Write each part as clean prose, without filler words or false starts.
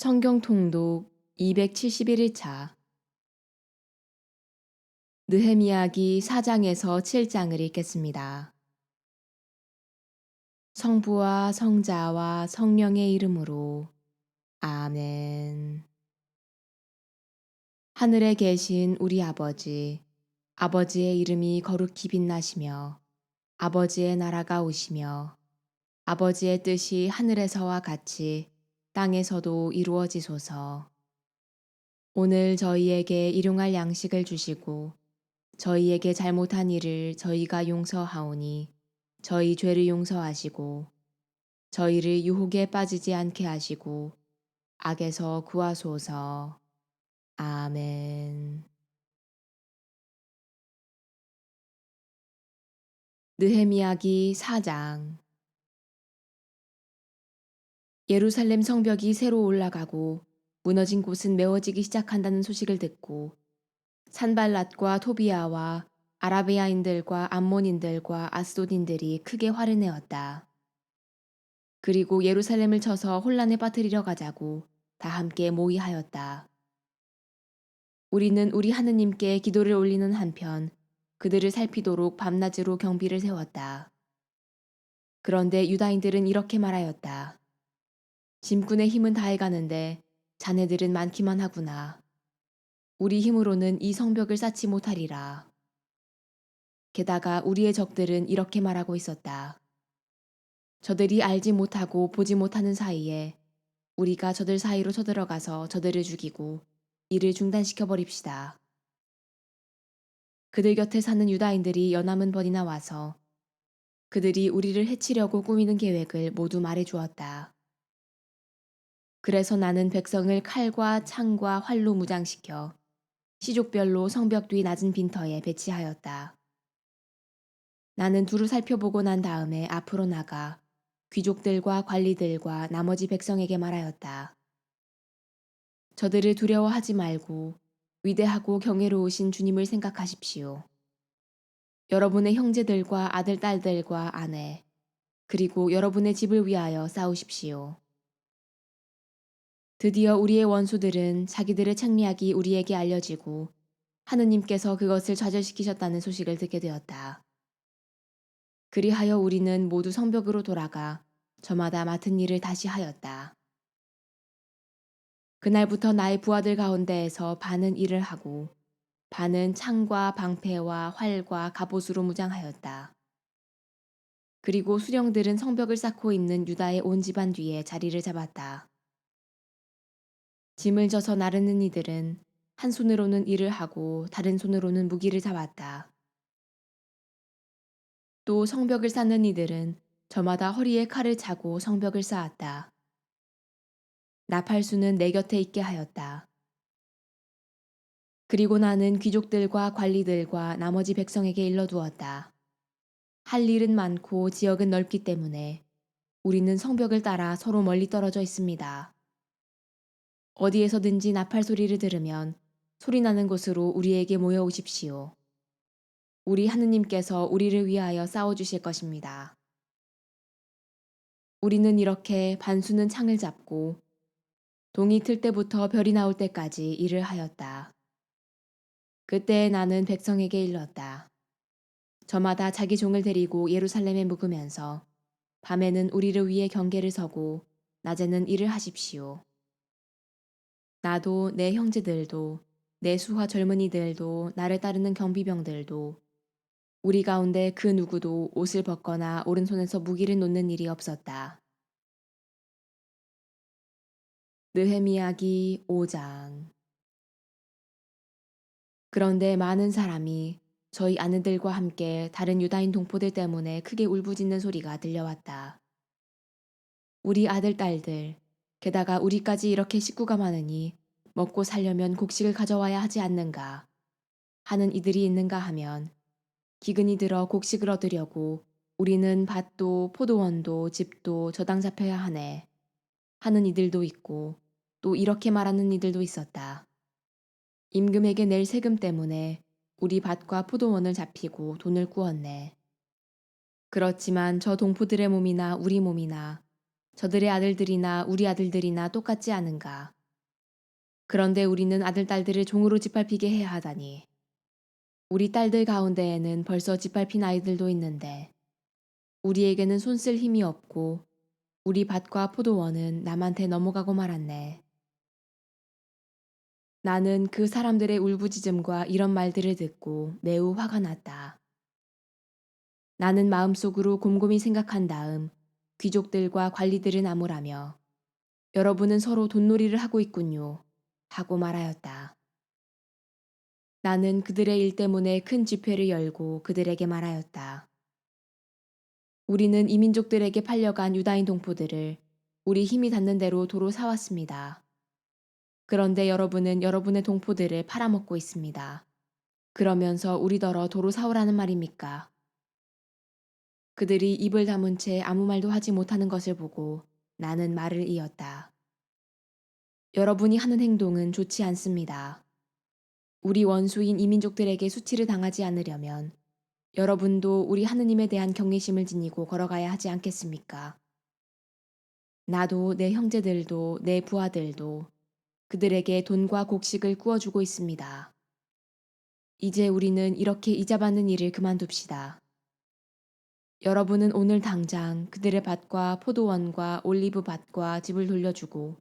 성경 통독 271일차 느헤미야기 4장에서 7장을 읽겠습니다. 성부와 성자와 성령의 이름으로 아멘. 하늘에 계신 우리 아버지, 아버지의 이름이 거룩히 빛나시며 아버지의 나라가 오시며 아버지의 뜻이 하늘에서와 같이 땅에서도 이루어지소서. 오늘 저희에게 일용할 양식을 주시고 저희에게 잘못한 일을 저희가 용서하오니 저희 죄를 용서하시고 저희를 유혹에 빠지지 않게 하시고 악에서 구하소서. 아멘. 느헤미야기 4장. 예루살렘 성벽이 새로 올라가고 무너진 곳은 메워지기 시작한다는 소식을 듣고 산발랏과 토비아와 아라비아인들과 암몬인들과 아스돗인들이 크게 화를 내었다. 그리고 예루살렘을 쳐서 혼란에 빠뜨리려 가자고 다 함께 모의하였다. 우리는 우리 하느님께 기도를 올리는 한편 그들을 살피도록 밤낮으로 경비를 세웠다. 그런데 유다인들은 이렇게 말하였다. 짐꾼의 힘은 다해가는데 자네들은 많기만 하구나. 우리 힘으로는 이 성벽을 쌓지 못하리라. 게다가 우리의 적들은 이렇게 말하고 있었다. 저들이 알지 못하고 보지 못하는 사이에 우리가 저들 사이로 쳐들어가서 저들을 죽이고 이를 중단시켜 버립시다. 그들 곁에 사는 유다인들이 연함은 번이나 와서 그들이 우리를 해치려고 꾸미는 계획을 모두 말해 주었다. 그래서 나는 백성을 칼과 창과 활로 무장시켜 시족별로 성벽 뒤 낮은 빈터에 배치하였다. 나는 두루 살펴보고 난 다음에 앞으로 나가 귀족들과 관리들과 나머지 백성에게 말하였다. 저들을 두려워하지 말고 위대하고 경외로우신 주님을 생각하십시오. 여러분의 형제들과 아들, 딸들과 아내, 그리고 여러분의 집을 위하여 싸우십시오. 드디어 우리의 원수들은 자기들의 책략이 우리에게 알려지고 하느님께서 그것을 좌절시키셨다는 소식을 듣게 되었다. 그리하여 우리는 모두 성벽으로 돌아가 저마다 맡은 일을 다시 하였다. 그날부터 나의 부하들 가운데에서 반은 일을 하고 반은 창과 방패와 활과 갑옷으로 무장하였다. 그리고 수령들은 성벽을 쌓고 있는 유다의 온 집안 뒤에 자리를 잡았다. 짐을 져서 나르는 이들은 한 손으로는 일을 하고 다른 손으로는 무기를 잡았다. 또 성벽을 쌓는 이들은 저마다 허리에 칼을 차고 성벽을 쌓았다. 나팔수는 내 곁에 있게 하였다. 그리고 나는 귀족들과 관리들과 나머지 백성에게 일러두었다. 할 일은 많고 지역은 넓기 때문에 우리는 성벽을 따라 서로 멀리 떨어져 있습니다. 어디에서든지 나팔 소리를 들으면 소리 나는 곳으로 우리에게 모여오십시오. 우리 하느님께서 우리를 위하여 싸워주실 것입니다. 우리는 이렇게 반수는 창을 잡고 동이 틀 때부터 별이 나올 때까지 일을 하였다. 그때 나는 백성에게 일렀다. 저마다 자기 종을 데리고 예루살렘에 묵으면서 밤에는 우리를 위해 경계를 서고 낮에는 일을 하십시오. 나도 내 형제들도 내 수하 젊은이들도 나를 따르는 경비병들도 우리 가운데 그 누구도 옷을 벗거나 오른손에서 무기를 놓는 일이 없었다. 느헤미야기 5장. 그런데 많은 사람이 저희 아내들과 함께 다른 유다인 동포들 때문에 크게 울부짖는 소리가 들려왔다. 우리 아들, 딸들, 게다가 우리까지 이렇게 식구가 많으니 먹고 살려면 곡식을 가져와야 하지 않는가 하는 이들이 있는가 하면 기근이 들어 곡식을 얻으려고 우리는 밭도 포도원도 집도 저당 잡혀야 하네 하는 이들도 있고 또 이렇게 말하는 이들도 있었다. 임금에게 낼 세금 때문에 우리 밭과 포도원을 잡히고 돈을 꾸었네. 그렇지만 저 동포들의 몸이나 우리 몸이나 저들의 아들들이나 우리 아들들이나 똑같지 않은가. 그런데 우리는 아들, 딸들을 종으로 짓밟히게 해야 하다니. 우리 딸들 가운데에는 벌써 짓밟힌 아이들도 있는데 우리에게는 손쓸 힘이 없고 우리 밭과 포도원은 남한테 넘어가고 말았네. 나는 그 사람들의 울부짖음과 이런 말들을 듣고 매우 화가 났다. 나는 마음속으로 곰곰이 생각한 다음 귀족들과 관리들을 나무라며 여러분은 서로 돈놀이를 하고 있군요. 하고 말하였다. 나는 그들의 일 때문에 큰 집회를 열고 그들에게 말하였다. 우리는 이민족들에게 팔려간 유다인 동포들을 우리 힘이 닿는 대로 도로 사왔습니다. 그런데 여러분은 여러분의 동포들을 팔아먹고 있습니다. 그러면서 우리더러 도로 사오라는 말입니까? 그들이 입을 다문 채 아무 말도 하지 못하는 것을 보고 나는 말을 이었다. 여러분이 하는 행동은 좋지 않습니다. 우리 원수인 이민족들에게 수치를 당하지 않으려면 여러분도 우리 하느님에 대한 경외심을 지니고 걸어가야 하지 않겠습니까? 나도 내 형제들도 내 부하들도 그들에게 돈과 곡식을 구워주고 있습니다. 이제 우리는 이렇게 이자받는 일을 그만둡시다. 여러분은 오늘 당장 그들의 밭과 포도원과 올리브 밭과 집을 돌려주고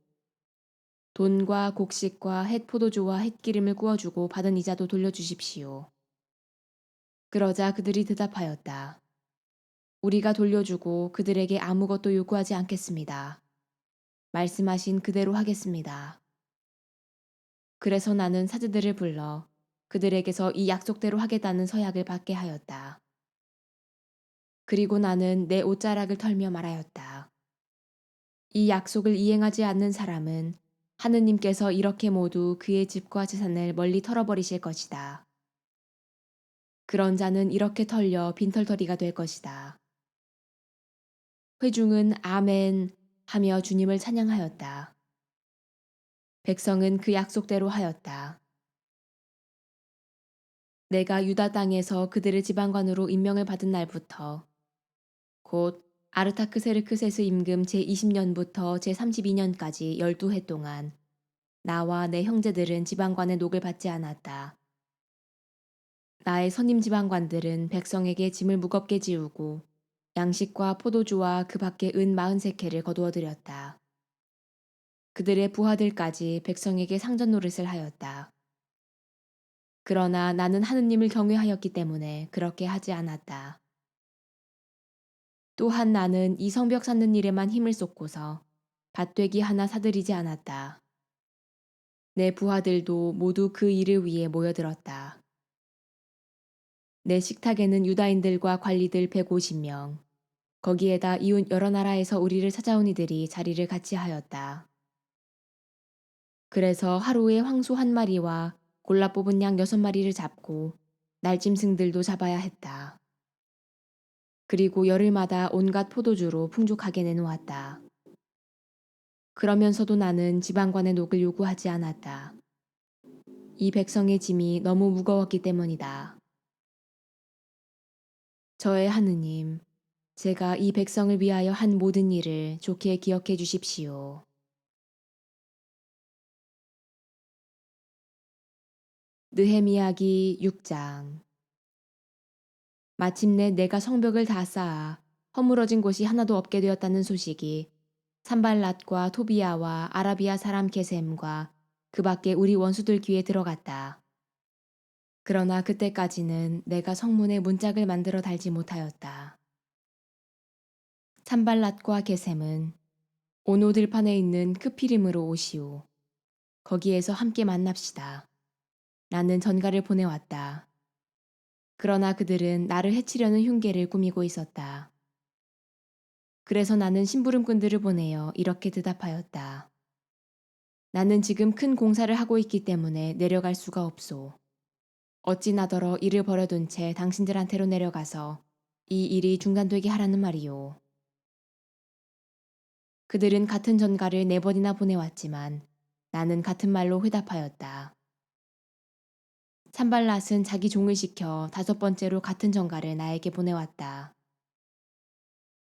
돈과 곡식과 햇 포도주와 햇기름을 구워주고 받은 이자도 돌려주십시오. 그러자 그들이 대답하였다. 우리가 돌려주고 그들에게 아무것도 요구하지 않겠습니다. 말씀하신 그대로 하겠습니다. 그래서 나는 사제들을 불러 그들에게서 이 약속대로 하겠다는 서약을 받게 하였다. 그리고 나는 내 옷자락을 털며 말하였다. 이 약속을 이행하지 않는 사람은 하느님께서 이렇게 모두 그의 집과 재산을 멀리 털어버리실 것이다. 그런 자는 이렇게 털려 빈털터리가 될 것이다. 회중은 아멘 하며 주님을 찬양하였다. 백성은 그 약속대로 하였다. 내가 유다 땅에서 그들의 지방관으로 임명을 받은 날부터 곧 아르타크세르크세스 임금 제20년부터 제32년까지 12해 동안 나와 내 형제들은 지방관의 녹을 받지 않았다. 나의 선임 지방관들은 백성에게 짐을 무겁게 지우고 양식과 포도주와 그 밖에 은 43개를 거두어 드렸다. 그들의 부하들까지 백성에게 상전 노릇을 하였다. 그러나 나는 하느님을 경외하였기 때문에 그렇게 하지 않았다. 또한 나는 이 성벽 쌓는 일에만 힘을 쏟고서 밭되기 하나 사들이지 않았다. 내 부하들도 모두 그 일을 위해 모여들었다. 내 식탁에는 유다인들과 관리들 150명, 거기에다 이웃 여러 나라에서 우리를 찾아온 이들이 자리를 같이 하였다. 그래서 하루에 황소 1마리와 골라 뽑은 양 6마리를 잡고 날짐승들도 잡아야 했다. 그리고 열흘마다 온갖 포도주로 풍족하게 내놓았다. 그러면서도 나는 지방관의 녹을 요구하지 않았다. 이 백성의 짐이 너무 무거웠기 때문이다. 저의 하느님, 제가 이 백성을 위하여 한 모든 일을 좋게 기억해 주십시오. 느헤미야기 6장. 마침내 내가 성벽을 다 쌓아 허물어진 곳이 하나도 없게 되었다는 소식이 산발랏과 토비야와 아라비아 사람 게셈과 그 밖에 우리 원수들 귀에 들어갔다. 그러나 그때까지는 내가 성문에 문짝을 만들어 달지 못하였다. 산발랏과 게셈은 오노 들판에 있는 크피림으로 오시오. 거기에서 함께 만납시다. 나는 전가를 보내왔다. 그러나 그들은 나를 해치려는 흉계를 꾸미고 있었다. 그래서 나는 심부름꾼들을 보내어 이렇게 대답하였다. 나는 지금 큰 공사를 하고 있기 때문에 내려갈 수가 없소. 어찌 나더러 일을 버려둔 채 당신들한테로 내려가서 이 일이 중단되게 하라는 말이오. 그들은 같은 전가를 4번이나 보내왔지만 나는 같은 말로 회답하였다. 산발랏은 자기 종을 시켜 5번째로 같은 전가를 나에게 보내왔다.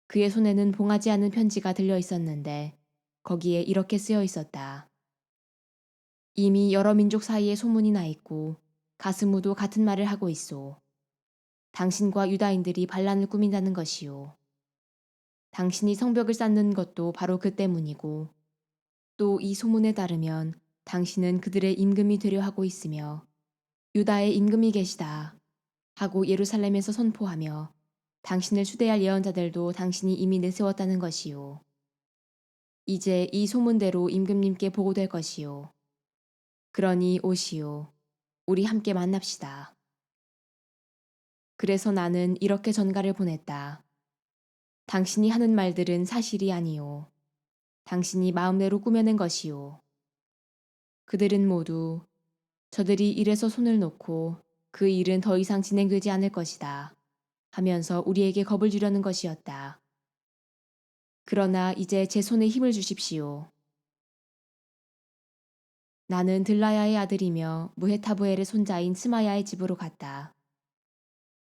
그의 손에는 봉하지 않은 편지가 들려 있었는데 거기에 이렇게 쓰여 있었다. 이미 여러 민족 사이에 소문이 나 있고 가스무도 같은 말을 하고 있소. 당신과 유다인들이 반란을 꾸민다는 것이요. 당신이 성벽을 쌓는 것도 바로 그 때문이고 또 이 소문에 따르면 당신은 그들의 임금이 되려 하고 있으며 유다의 임금이 계시다 하고 예루살렘에서 선포하며 당신을 추대할 예언자들도 당신이 이미 내세웠다는 것이요. 이제 이 소문대로 임금님께 보고될 것이요. 그러니 오시오. 우리 함께 만납시다. 그래서 나는 이렇게 전가를 보냈다. 당신이 하는 말들은 사실이 아니요. 당신이 마음대로 꾸며낸 것이요. 그들은 모두 저들이 일에서 손을 놓고 그 일은 더 이상 진행되지 않을 것이다 하면서 우리에게 겁을 주려는 것이었다. 그러나 이제 제 손에 힘을 주십시오. 나는 들라야의 아들이며 무헤타브엘의 손자인 스마야의 집으로 갔다.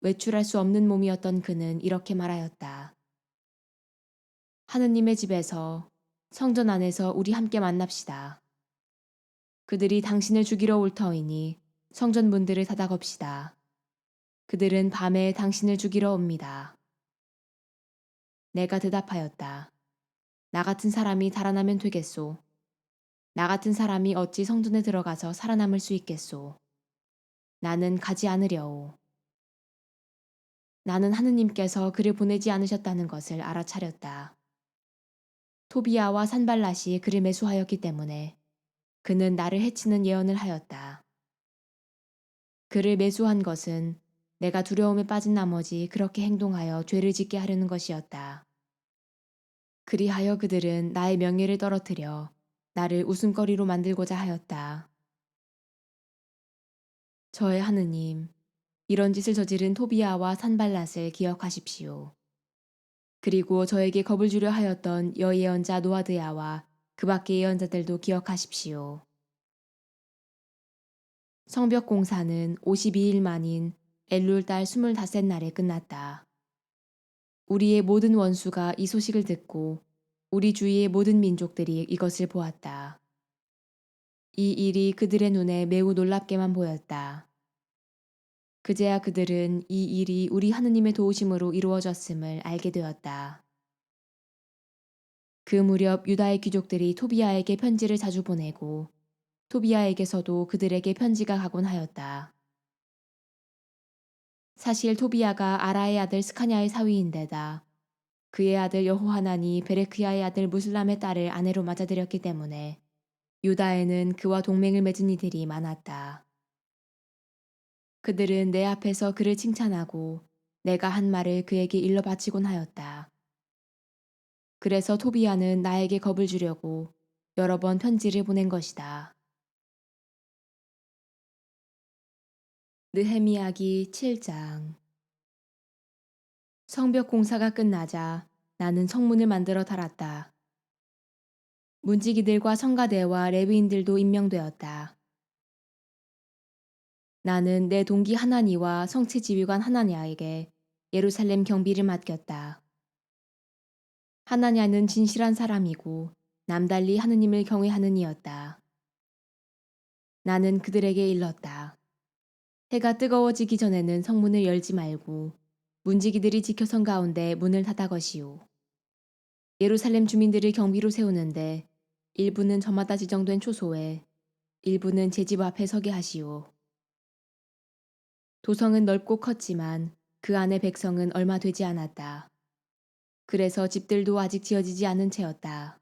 외출할 수 없는 몸이었던 그는 이렇게 말하였다. 하느님의 집에서 성전 안에서 우리 함께 만납시다. 그들이 당신을 죽이러 올 터이니 성전 문들을 닫아겁시다. 그들은 밤에 당신을 죽이러 옵니다. 내가 대답하였다. 나 같은 사람이 달아나면 되겠소. 나 같은 사람이 어찌 성전에 들어가서 살아남을 수 있겠소. 나는 가지 않으려오. 나는 하느님께서 그를 보내지 않으셨다는 것을 알아차렸다. 토비아와 산발랏이 그를 매수하였기 때문에 그는 나를 해치는 예언을 하였다. 그를 매수한 것은 내가 두려움에 빠진 나머지 그렇게 행동하여 죄를 짓게 하려는 것이었다. 그리하여 그들은 나의 명예를 떨어뜨려 나를 웃음거리로 만들고자 하였다. 저의 하느님, 이런 짓을 저지른 토비아와 산발랏을 기억하십시오. 그리고 저에게 겁을 주려 하였던 여예언자 노아드야와 그 밖의 예언자들도 기억하십시오. 성벽 공사는 52일 만인 엘룰 달 25날에 끝났다. 우리의 모든 원수가 이 소식을 듣고 우리 주위의 모든 민족들이 이것을 보았다. 이 일이 그들의 눈에 매우 놀랍게만 보였다. 그제야 그들은 이 일이 우리 하느님의 도우심으로 이루어졌음을 알게 되었다. 그 무렵 유다의 귀족들이 토비아에게 편지를 자주 보내고 토비아에게서도 그들에게 편지가 가곤 하였다. 사실 토비아가 아라의 아들 스카냐의 사위인데다 그의 아들 여호하난이 베레크야의 아들 무슬람의 딸을 아내로 맞아들였기 때문에 유다에는 그와 동맹을 맺은 이들이 많았다. 그들은 내 앞에서 그를 칭찬하고 내가 한 말을 그에게 일러 바치곤 하였다. 그래서 토비아는 나에게 겁을 주려고 여러 번 편지를 보낸 것이다. 느헤미야기 7장. 성벽 공사가 끝나자 나는 성문을 만들어 달았다. 문지기들과 성가대와 레위인들도 임명되었다. 나는 내 동기 하나니와 성체 지휘관 하나냐에게 예루살렘 경비를 맡겼다. 하나냐는 진실한 사람이고 남달리 하느님을 경외하는 이였다. 나는 그들에게 일렀다. 해가 뜨거워지기 전에는 성문을 열지 말고 문지기들이 지켜선 가운데 문을 닫아 것이오. 예루살렘 주민들을 경비로 세우는데 일부는 저마다 지정된 초소에 일부는 제 집 앞에 서게 하시오. 도성은 넓고 컸지만 그 안의 백성은 얼마 되지 않았다. 그래서 집들도 아직 지어지지 않은 채였다.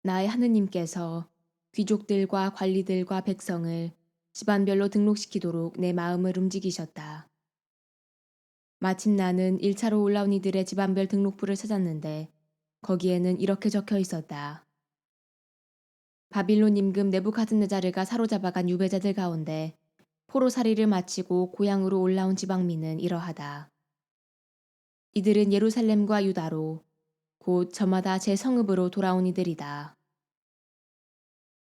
나의 하느님께서 귀족들과 관리들과 백성을 집안별로 등록시키도록 내 마음을 움직이셨다. 마침 나는 1차로 올라온 이들의 집안별 등록부를 찾았는데 거기에는 이렇게 적혀 있었다. 바빌론 임금 네부카드네자르가 사로잡아간 유배자들 가운데 포로살이를 마치고 고향으로 올라온 지방민은 이러하다. 이들은 예루살렘과 유다로 곧 저마다 제 성읍으로 돌아온 이들이다.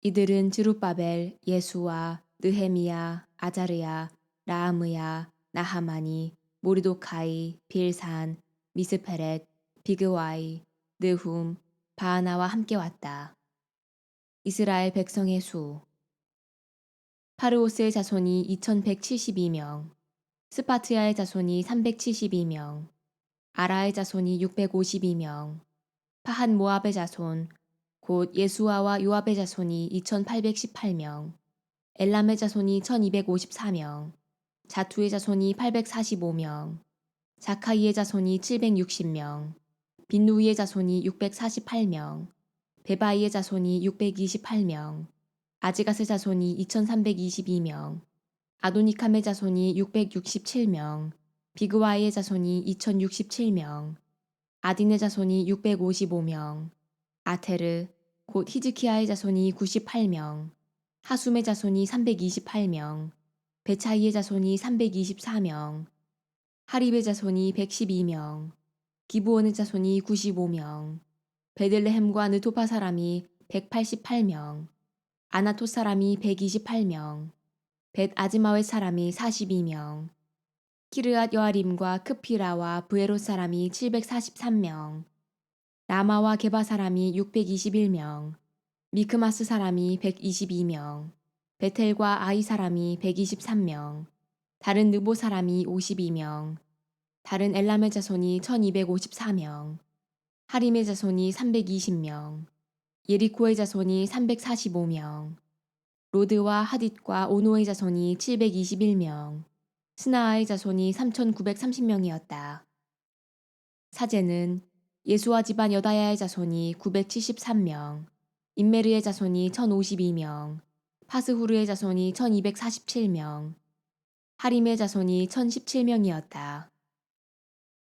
이들은 드룹바벨, 예수와, 느헤미야, 아자르야, 라하므야, 나하마니, 모르도카이, 빌산, 미스페렛, 비그와이, 느훔, 바하나와 함께 왔다. 이스라엘 백성의 수. 파르오스의 자손이 2172명, 스파트야의 자손이 372명, 아라의 자손이 652명, 파한 모압의 자손, 곧 예수아와 요압의 자손이 2818명, 엘람의 자손이 1254명, 자투의 자손이 845명, 자카이의 자손이 760명, 빈누이의 자손이 648명, 베바이의 자손이 628명, 아즈갓의 자손이 2322명, 아도니캄의 자손이 667명, 비그와이의 자손이 2067명, 아딘의 자손이 655명, 아테르, 곧 히즈키야의 자손이 98명, 하숨의 자손이 328명, 베차이의 자손이 324명, 하립의 자손이 112명, 기브온의 자손이 95명, 베들레헴과 느토파 사람이 188명, 아나토 사람이 128명, 벳 아즈마웻 사람이 42명, 키르앗 여아림과 크피라와 브에롯 사람이 743명, 라마와 게바 사람이 621명, 미크마스 사람이 122명, 베텔과 아이 사람이 123명, 다른 느보 사람이 52명, 다른 엘람의 자손이 1254명, 하림의 자손이 320명, 예리코의 자손이 345명, 로드와 하딧과 오노의 자손이 721명, 스나아의 자손이 3930명이었다. 사제는 예수아 집안 여다야의 자손이 973명, 임메르의 자손이 1052명, 파스후르의 자손이 1247명, 하림의 자손이 1017명이었다.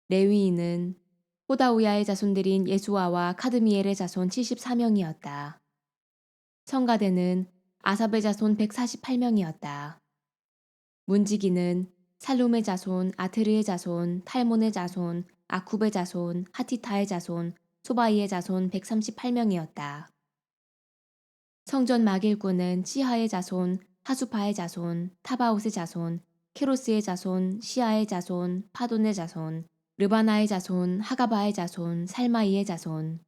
레위인은 호다우야의 자손들인 예수아와 카드미엘의 자손 74명이었다. 성가대는 아삽의 자손 148명이었다. 문지기는 살룸의 자손, 아테르의 자손, 탈몬의 자손, 아쿱의 자손, 하티타의 자손, 소바이의 자손 138명이었다. 성전 막일꾼은 시하의 자손, 하수파의 자손, 타바옷의 자손, 케로스의 자손, 시아의 자손, 파돈의 자손, 르바나의 자손, 하가바의 자손, 살마이의 자손,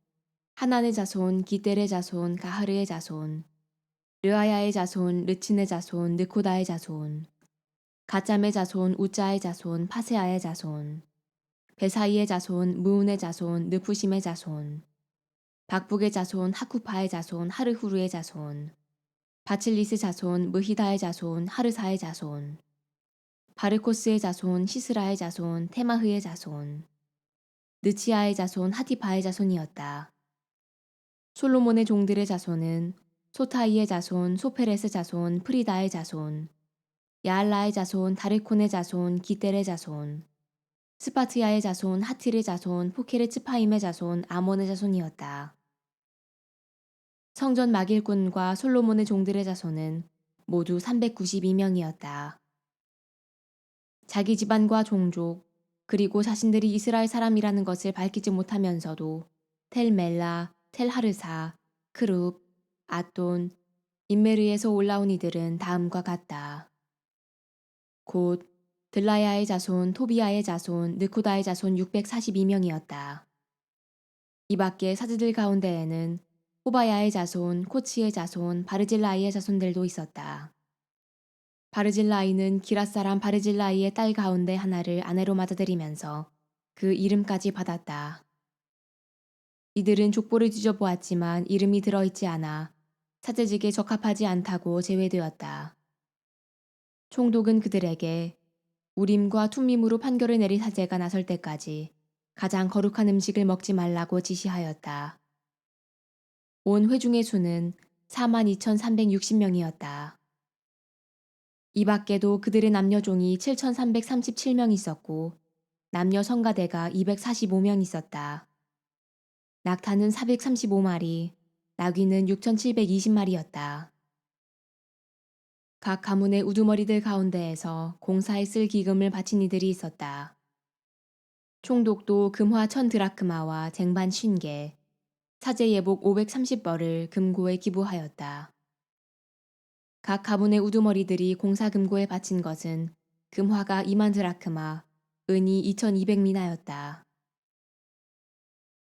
하난의 자손, 기델의 자손, 가하르의 자손, 르아야의 자손, 르친의 자손, 느코다의 자손, 가짬의 자손, 우짜의 자손, 파세아의 자손, 베사이의 자손, 무운의 자손, 느푸심의 자손, 박북의 자손, 하쿠파의 자손, 하르후르의 자손, 바칠리스 자손, 무히다의 자손, 하르사의 자손, 바르코스의 자손, 시스라의 자손, 테마흐의 자손, 느치아의 자손, 하티파의 자손이었다. 솔로몬의 종들의 자손은 소타이의 자손, 소페레스 자손, 프리다의 자손, 야알라의 자손, 다르콘의 자손, 기델의 자손, 스파트야의 자손, 하틸의 자손, 포케르츠파임의 자손, 아몬의 자손이었다. 성전 막일꾼과 솔로몬의 종들의 자손은 모두 392명이었다. 자기 집안과 종족, 그리고 자신들이 이스라엘 사람이라는 것을 밝히지 못하면서도 텔 멜라, 텔 하르사, 크룹, 아돈, 임메르에서 올라온 이들은 다음과 같다. 곧 들라야의 자손, 토비야의 자손, 느코다의 자손 642명이었다. 이 밖에 사제들 가운데에는 호바야의 자손, 코치의 자손, 바르질라이의 자손들도 있었다. 바르질라이는 기랏 사람 바르질라이의 딸 가운데 하나를 아내로 맞아들이면서 그 이름까지 받았다. 이들은 족보를 뒤져보았지만 이름이 들어있지 않아 사제직에 적합하지 않다고 제외되었다. 총독은 그들에게 우림과 툼밈으로 판결을 내릴 사제가 나설 때까지 가장 거룩한 음식을 먹지 말라고 지시하였다. 온 회중의 수는 42,360명이었다. 이 밖에도 그들의 남녀종이 7,337명 있었고 남녀 성가대가 245명 있었다. 낙타는 435마리, 나귀는 6,720마리였다. 각 가문의 우두머리들 가운데에서 공사에 쓸 기금을 바친 이들이 있었다. 총독도 금화 1000드라크마와 쟁반 50개, 사제 예복 530벌을 금고에 기부하였다. 각 가문의 우두머리들이 공사 금고에 바친 것은 금화가 2만 드라크마, 은이 2200미나였다.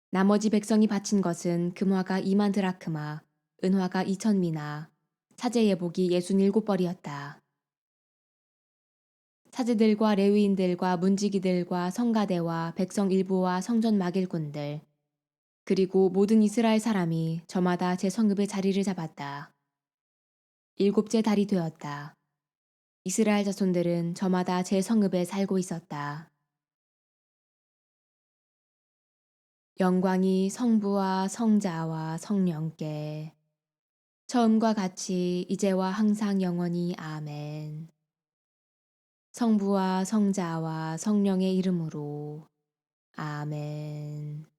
나머지 백성이 바친 것은 금화가 2만 드라크마, 은화가 2천 미나, 차제 예복이 67벌이었다. 차제들과 레위인들과 문지기들과 성가대와 백성 일부와 성전 막일꾼들, 그리고 모든 이스라엘 사람이 저마다 제 성읍의 자리를 잡았다. 일곱째 달이 되었다. 이스라엘 자손들은 저마다 제 성읍에 살고 있었다. 영광이 성부와 성자와 성령께 처음과 같이 이제와 항상 영원히 아멘. 성부와 성자와 성령의 이름으로 아멘.